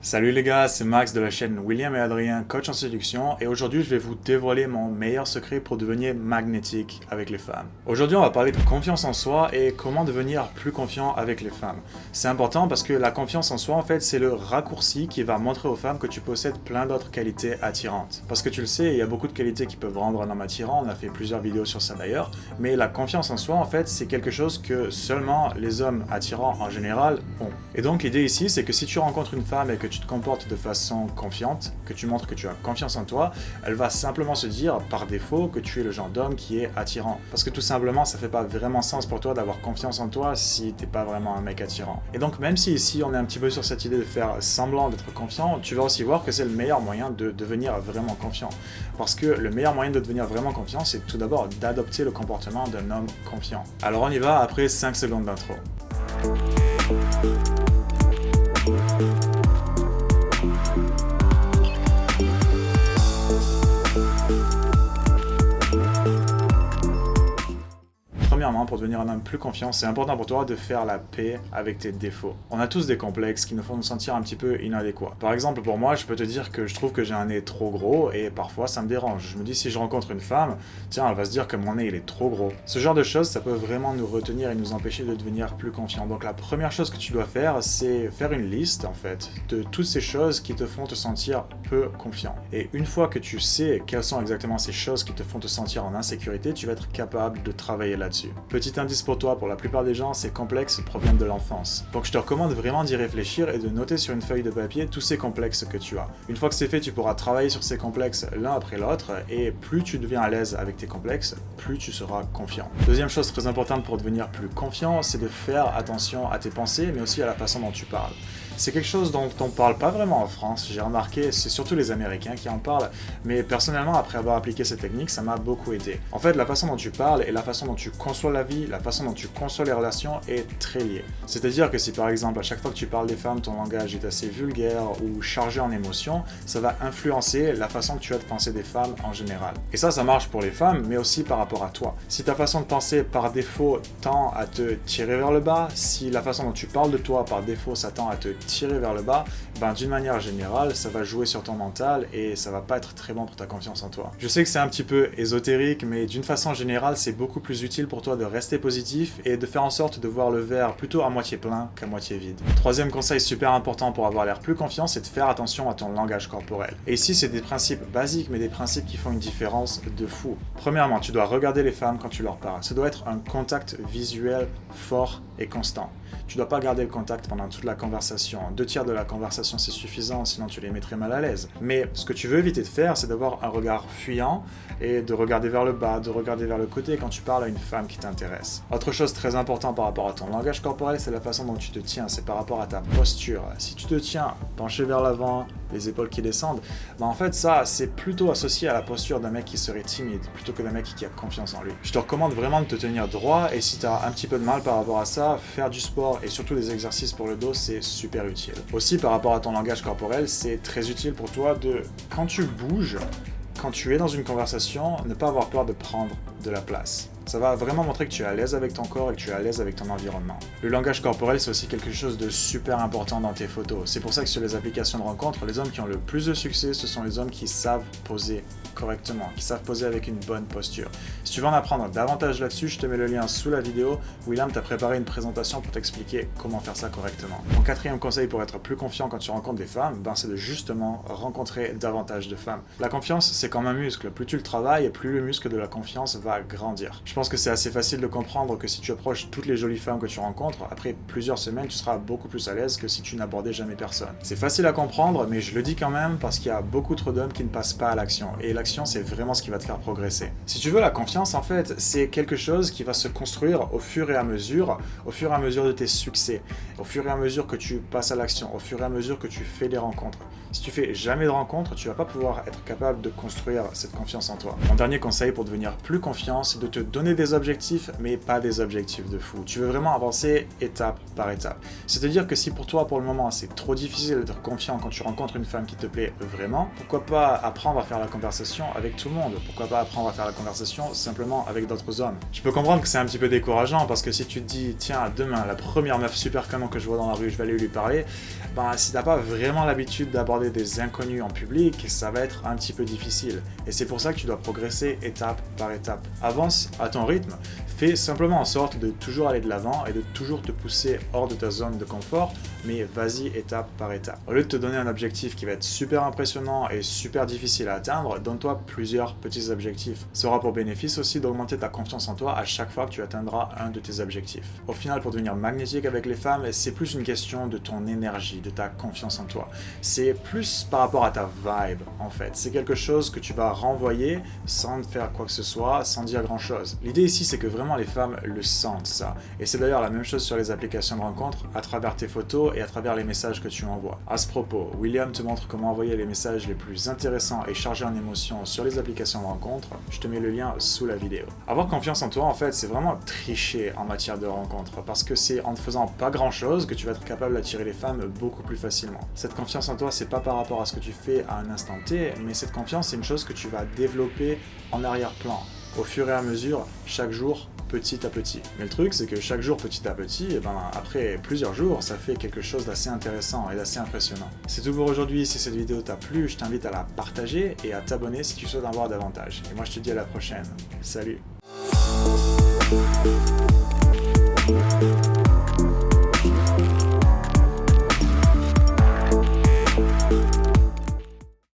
Salut les gars, c'est Max de la chaîne William et Adrien, coach en séduction, et aujourd'hui je vais vous dévoiler mon meilleur secret pour devenir magnétique avec les femmes. Aujourd'hui on va parler de confiance en soi et comment devenir plus confiant avec les femmes. C'est important parce que la confiance en soi en fait c'est le raccourci qui va montrer aux femmes que tu possèdes plein d'autres qualités attirantes. Parce que tu le sais, il y a beaucoup de qualités qui peuvent rendre un homme attirant, on a fait plusieurs vidéos sur ça d'ailleurs, mais la confiance en soi en fait c'est quelque chose que seulement les hommes attirants en général ont. Et donc l'idée ici c'est que si tu rencontres une femme et que tu te comportes de façon confiante, que tu montres que tu as confiance en toi, elle va simplement se dire par défaut que tu es le genre d'homme qui est attirant. Parce que tout simplement, ça fait pas vraiment sens pour toi d'avoir confiance en toi si t'es pas vraiment un mec attirant. Et donc même si ici on est un petit peu sur cette idée de faire semblant d'être confiant, tu vas aussi voir que c'est le meilleur moyen de devenir vraiment confiant. Parce que le meilleur moyen de devenir vraiment confiant, c'est tout d'abord d'adopter le comportement d'un homme confiant. Alors on y va après 5 secondes d'intro. Premièrement, pour devenir un homme plus confiant, c'est important pour toi de faire la paix avec tes défauts. On a tous des complexes qui nous font nous sentir un petit peu inadéquats. Par exemple, pour moi, je peux te dire que je trouve que j'ai un nez trop gros et parfois ça me dérange. Je me dis si je rencontre une femme, tiens, elle va se dire que mon nez il est trop gros. Ce genre de choses, ça peut vraiment nous retenir et nous empêcher de devenir plus confiants. Donc la première chose que tu dois faire, c'est faire une liste en fait de toutes ces choses qui te font te sentir peu confiant. Et une fois que tu sais quelles sont exactement ces choses qui te font te sentir en insécurité, tu vas être capable de travailler là-dessus. Petit indice pour toi, pour la plupart des gens, ces complexes proviennent de l'enfance. Donc je te recommande vraiment d'y réfléchir et de noter sur une feuille de papier tous ces complexes que tu as. Une fois que c'est fait, tu pourras travailler sur ces complexes l'un après l'autre et plus tu deviens à l'aise avec tes complexes, plus tu seras confiant. Deuxième chose très importante pour devenir plus confiant, c'est de faire attention à tes pensées, mais aussi à la façon dont tu parles. C'est quelque chose dont on ne parle pas vraiment en France, j'ai remarqué, c'est surtout les Américains qui en parlent, mais personnellement, après avoir appliqué cette technique, ça m'a beaucoup aidé. En fait, la façon dont tu parles et la façon dont tu conçois la vie, la façon dont tu conçois les relations est très liée. C'est-à-dire que si par exemple, à chaque fois que tu parles des femmes, ton langage est assez vulgaire ou chargé en émotions, ça va influencer la façon que tu as de penser des femmes en général. Et ça marche pour les femmes, mais aussi par rapport à toi. Si ta façon de penser par défaut tend à te tirer vers le bas, si la façon dont tu parles de toi par défaut ça tend à te tirer vers le bas, ben d'une manière générale, ça va jouer sur ton mental et ça va pas être très bon pour ta confiance en toi. Je sais que c'est un petit peu ésotérique, mais d'une façon générale, c'est beaucoup plus utile pour toi de rester positif et de faire en sorte de voir le verre plutôt à moitié plein qu'à moitié vide. Troisième conseil super important pour avoir l'air plus confiant, c'est de faire attention à ton langage corporel. Et ici, c'est des principes basiques, mais des principes qui font une différence de fou. Premièrement, tu dois regarder les femmes quand tu leur parles. Ça doit être un contact visuel fort et constant. Tu dois pas garder le contact pendant toute la conversation. 2/3 de la conversation c'est suffisant, sinon tu les mettrais mal à l'aise. Mais ce que tu veux éviter de faire, c'est d'avoir un regard fuyant et de regarder vers le bas, de regarder vers le côté quand tu parles à une femme qui t'intéresse. Autre chose très importante par rapport à ton langage corporel, c'est la façon dont tu te tiens, c'est par rapport à ta posture. Si tu te tiens penché vers l'avant, les épaules qui descendent, ben en fait ça c'est plutôt associé à la posture d'un mec qui serait timide plutôt que d'un mec qui a confiance en lui. Je te recommande vraiment de te tenir droit et si tu as un petit peu de mal par rapport à ça, faire du sport et surtout des exercices pour le dos c'est super utile. Aussi par rapport à ton langage corporel, c'est très utile pour toi de, quand tu bouges, quand tu es dans une conversation, ne pas avoir peur de prendre de la place. Ça va vraiment montrer que tu es à l'aise avec ton corps et que tu es à l'aise avec ton environnement. Le langage corporel, c'est aussi quelque chose de super important dans tes photos. C'est pour ça que sur les applications de rencontres, les hommes qui ont le plus de succès, ce sont les hommes qui savent poser correctement, qui savent poser avec une bonne posture. Si tu veux en apprendre davantage là-dessus, je te mets le lien sous la vidéo. William t'a préparé une présentation pour t'expliquer comment faire ça correctement. Mon quatrième conseil pour être plus confiant quand tu rencontres des femmes, c'est de justement rencontrer davantage de femmes. La confiance, c'est comme un muscle. Plus tu le travailles, et plus le muscle de la confiance va grandir. Je pense que c'est assez facile de comprendre que si tu approches toutes les jolies femmes que tu rencontres, après plusieurs semaines, tu seras beaucoup plus à l'aise que si tu n'abordais jamais personne. C'est facile à comprendre, mais je le dis quand même parce qu'il y a beaucoup trop d'hommes qui ne passent pas à l'action. Et l'action, c'est vraiment ce qui va te faire progresser. Si tu veux, la confiance, en fait, c'est quelque chose qui va se construire au fur et à mesure de tes succès, au fur et à mesure que tu passes à l'action, au fur et à mesure que tu fais des rencontres. Si tu fais jamais de rencontres, tu vas pas pouvoir être capable de construire cette confiance en toi. Mon dernier conseil pour devenir plus confiant, c'est de te donner donner des objectifs, mais pas des objectifs de fou. Tu veux vraiment avancer étape par étape. C'est-à-dire que si pour toi, pour le moment, c'est trop difficile d'être confiant quand tu rencontres une femme qui te plaît vraiment, pourquoi pas apprendre à faire la conversation avec tout le monde? Pourquoi pas apprendre à faire la conversation simplement avec d'autres hommes? Je peux comprendre que c'est un petit peu décourageant, parce que si tu te dis, tiens, demain, la première meuf super canon que je vois dans la rue, je vais aller lui parler, ben, si t'as pas vraiment l'habitude d'aborder des inconnus en public, ça va être un petit peu difficile. Et c'est pour ça que tu dois progresser étape par étape. Avance à ton rythme, fais simplement en sorte de toujours aller de l'avant et de toujours te pousser hors de ta zone de confort, mais vas-y étape par étape. Au lieu de te donner un objectif qui va être super impressionnant et super difficile à atteindre, donne-toi plusieurs petits objectifs. Ça aura pour bénéfice aussi d'augmenter ta confiance en toi à chaque fois que tu atteindras un de tes objectifs. Au final, pour devenir magnétique avec les femmes, c'est plus une question de ton énergie, de ta confiance en toi. C'est plus par rapport à ta vibe, en fait. C'est quelque chose que tu vas renvoyer sans faire quoi que ce soit, sans dire grand chose. L'idée ici, c'est que vraiment les femmes le sentent, ça. Et c'est d'ailleurs la même chose sur les applications de rencontres, à travers tes photos et à travers les messages que tu envoies. À ce propos, William te montre comment envoyer les messages les plus intéressants et chargés en émotions sur les applications de rencontres. Je te mets le lien sous la vidéo. Avoir confiance en toi, en fait, c'est vraiment tricher en matière de rencontres, parce que c'est en ne faisant pas grand chose que tu vas être capable d'attirer les femmes beaucoup plus facilement. Cette confiance en toi, c'est pas par rapport à ce que tu fais à un instant T, mais cette confiance, c'est une chose que tu vas développer en arrière-plan, au fur et à mesure, chaque jour, petit à petit. Mais le truc, c'est que chaque jour, petit à petit, et ben, après plusieurs jours, ça fait quelque chose d'assez intéressant et d'assez impressionnant. C'est tout pour aujourd'hui. Si cette vidéo t'a plu, je t'invite à la partager et à t'abonner si tu souhaites en voir davantage. Et moi, je te dis à la prochaine. Salut!